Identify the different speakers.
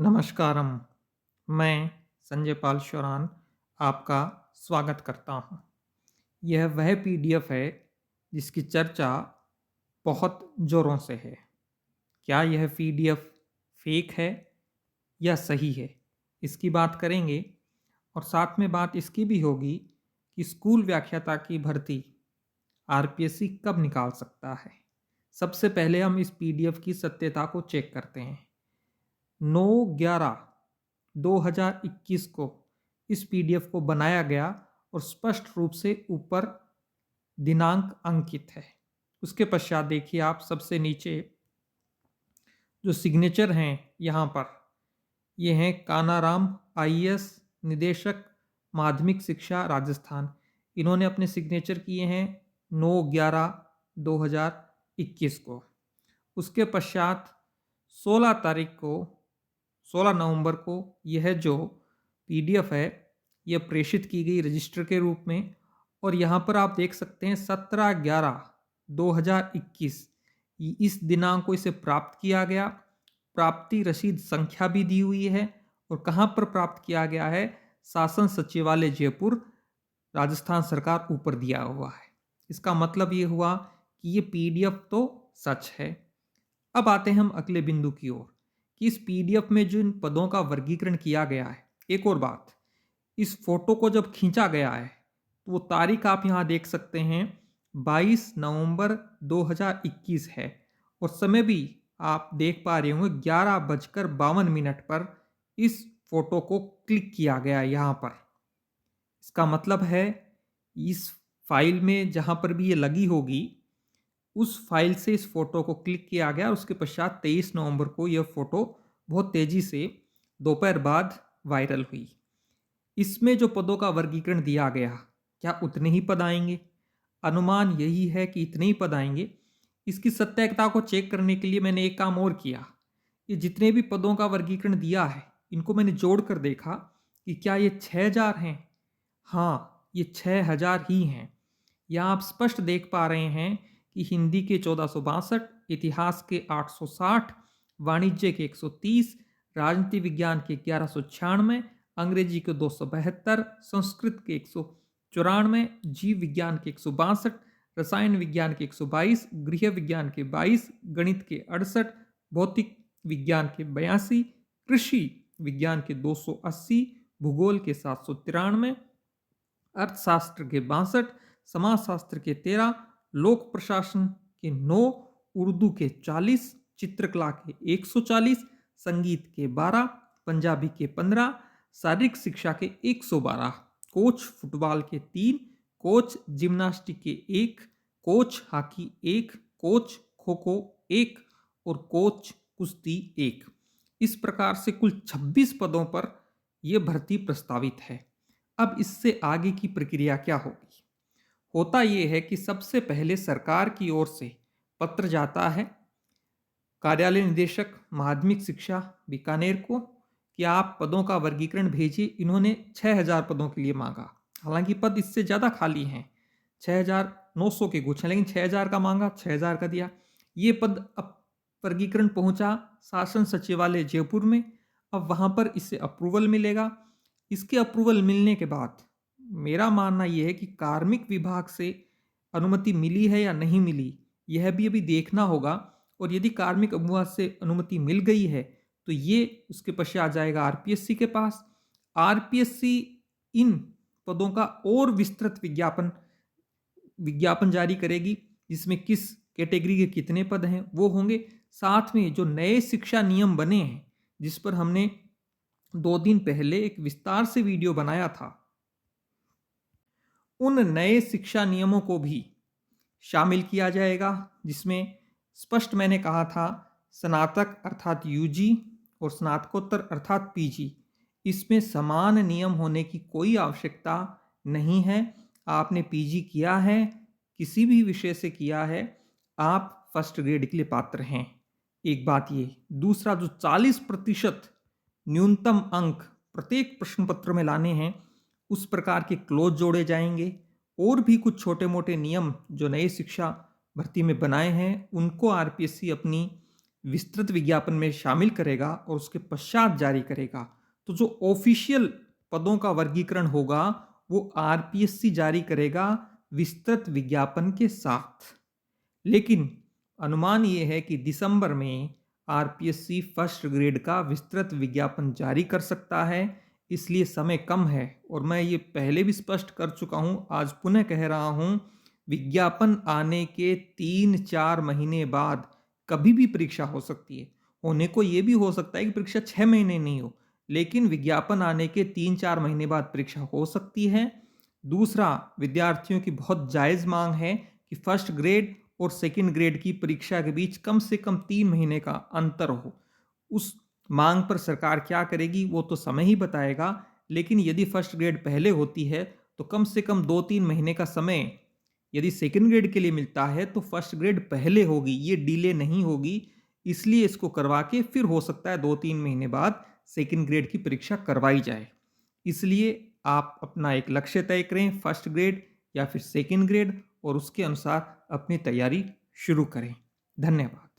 Speaker 1: नमस्कारम। मैं संजय पाल शौरान आपका स्वागत करता हूँ। यह वह पीडीएफ है जिसकी चर्चा बहुत ज़ोरों से है। क्या यह पीडीएफ फेक है या सही है, इसकी बात करेंगे। और साथ में बात इसकी भी होगी कि स्कूल व्याख्याता की भर्ती आरपीएससी कब निकाल सकता है। सबसे पहले हम इस पीडीएफ की सत्यता को चेक करते हैं। 9/11/2021 को इस पीडीएफ को बनाया गया और स्पष्ट रूप से ऊपर दिनांक अंकित है। उसके पश्चात देखिए आप सबसे नीचे जो सिग्नेचर हैं यहाँ पर, ये हैं कानाराम आईएएस निदेशक माध्यमिक शिक्षा राजस्थान। इन्होंने अपने सिग्नेचर किए हैं 9/11/2021 को। उसके पश्चात 16 तारीख को 16 नवंबर को यह जो पीडीएफ है यह प्रेषित की गई रजिस्टर के रूप में। और यहाँ पर आप देख सकते हैं 17/11/2021 इस दिनांक को इसे प्राप्त किया गया। प्राप्ति रसीद संख्या भी दी हुई है। और कहाँ पर प्राप्त किया गया है? शासन सचिवालय जयपुर, राजस्थान सरकार ऊपर दिया हुआ है। इसका मतलब ये हुआ कि ये पीडीएफ तो सच है। अब आते हैं हम अगले बिंदु की ओर कि इस पीडीएफ में जिन पदों का वर्गीकरण किया गया है। एक और बात, इस फोटो को जब खींचा गया है तो वो तारीख आप यहां देख सकते हैं 22 नवंबर 2021 है। और समय भी आप देख पा रहे होंगे 11:52 पर इस फोटो को क्लिक किया गया है यहाँ पर। इसका मतलब है इस फाइल में जहां पर भी ये लगी होगी उस फाइल से इस फोटो को क्लिक किया गया और उसके पश्चात 23 नवंबर को यह फोटो बहुत तेजी से दोपहर बाद वायरल हुई। इसमें जो पदों का वर्गीकरण दिया गया, क्या उतने ही पद आएंगे? अनुमान यही है कि इतने ही पद आएंगे। इसकी सत्यता को चेक करने के लिए मैंने एक काम और किया। ये जितने भी पदों का वर्गीकरण दिया है इनको मैंने जोड़कर देखा कि क्या ये 6000 हैं। हाँ, ये 6000 ही हैं। यहाँ आप स्पष्ट देख पा रहे हैं कि हिंदी के 1462, इतिहास के 860, वाणिज्य के 130, राजनीति विज्ञान के 1196, अंग्रेजी के 272, संस्कृत के 194, जीव विज्ञान के 162, रसायन विज्ञान के 122, गृह विज्ञान के 22, गणित के 68, भौतिक विज्ञान के 82, कृषि विज्ञान के 280, भूगोल के 793, अर्थशास्त्र के 62, समाजशास्त्र के 13, लोक प्रशासन के 9, उर्दू के 40, चित्रकला के 140, संगीत के 12, पंजाबी के 15, शारीरिक शिक्षा के 112, कोच फुटबॉल के 3, कोच जिम्नास्टिक के 1, coach hockey 1, coach kho kho 1 और कोच कुश्ती 1। इस प्रकार से कुल 26 पदों पर यह भर्ती प्रस्तावित है। अब इससे आगे की प्रक्रिया क्या होगी? होता यह है कि सबसे पहले सरकार की ओर से पत्र जाता है कार्यालय निदेशक माध्यमिक शिक्षा बीकानेर को कि आप पदों का वर्गीकरण भेजिए। इन्होंने 6000 पदों के लिए मांगा, हालांकि पद इससे ज़्यादा खाली हैं, 6900 के कुछ हैं, लेकिन 6000 का मांगा, 6000 का दिया। ये पद अब वर्गीकरण पहुंचा शासन सचिवालय जयपुर में। अब वहां पर इससे अप्रूवल मिलेगा। इसके अप्रूवल मिलने के बाद मेरा मानना यह है कि कार्मिक विभाग से अनुमति मिली है या नहीं मिली, यह भी अभी देखना होगा। और यदि कार्मिक विभाग से अनुमति मिल गई है तो ये उसके पश्चात जाएगा आरपीएससी के पास। आरपीएससी इन पदों का और विस्तृत विज्ञापन जारी करेगी, जिसमें किस कैटेगरी के कितने पद हैं वो होंगे। साथ में जो नए शिक्षा नियम बने हैं, जिस पर हमने 2 दिन पहले एक विस्तार से वीडियो बनाया था, उन नए शिक्षा नियमों को भी शामिल किया जाएगा, जिसमें स्पष्ट मैंने कहा था स्नातक अर्थात यूजी और स्नातकोत्तर अर्थात पीजी, इसमें समान नियम होने की कोई आवश्यकता नहीं है। आपने पीजी किया है, किसी भी विषय से किया है, आप फर्स्ट ग्रेड के लिए पात्र हैं। एक बात ये। दूसरा, जो 40% न्यूनतम अंक प्रत्येक प्रश्न पत्र में लाने हैं, उस प्रकार के क्लोज जोड़े जाएंगे। और भी कुछ छोटे मोटे नियम जो नए शिक्षा भर्ती में बनाए हैं, उनको आरपीएससी अपनी विस्तृत विज्ञापन में शामिल करेगा और उसके पश्चात जारी करेगा। तो जो ऑफिशियल पदों का वर्गीकरण होगा वो आरपीएससी जारी करेगा विस्तृत विज्ञापन के साथ। लेकिन अनुमान ये है कि दिसंबर में आरपीएससी फर्स्ट ग्रेड का विस्तृत विज्ञापन जारी कर सकता है, इसलिए समय कम है। और मैं ये पहले भी स्पष्ट कर चुका हूँ, आज पुनः कह रहा हूँ, विज्ञापन आने के 3-4 महीने बाद कभी भी परीक्षा हो सकती है। होने को ये भी हो सकता है कि परीक्षा 6 महीने नहीं हो, लेकिन विज्ञापन आने के 3-4 महीने बाद परीक्षा हो सकती है। दूसरा, विद्यार्थियों की बहुत जायज़ मांग है कि फर्स्ट ग्रेड और सेकंड ग्रेड की परीक्षा के बीच कम से कम 3 महीने का अंतर हो। उस मांग पर सरकार क्या करेगी वो तो समय ही बताएगा, लेकिन यदि फर्स्ट ग्रेड पहले होती है तो कम से कम 2-3 महीने का समय यदि सेकंड ग्रेड के लिए मिलता है तो फर्स्ट ग्रेड पहले होगी, ये डिले नहीं होगी। इसलिए इसको करवा के फिर हो सकता है 2-3 महीने बाद सेकंड ग्रेड की परीक्षा करवाई जाए। इसलिए आप अपना एक लक्ष्य तय करें, फर्स्ट ग्रेड या फिर सेकंड ग्रेड, और उसके अनुसार अपनी तैयारी शुरू करें। धन्यवाद।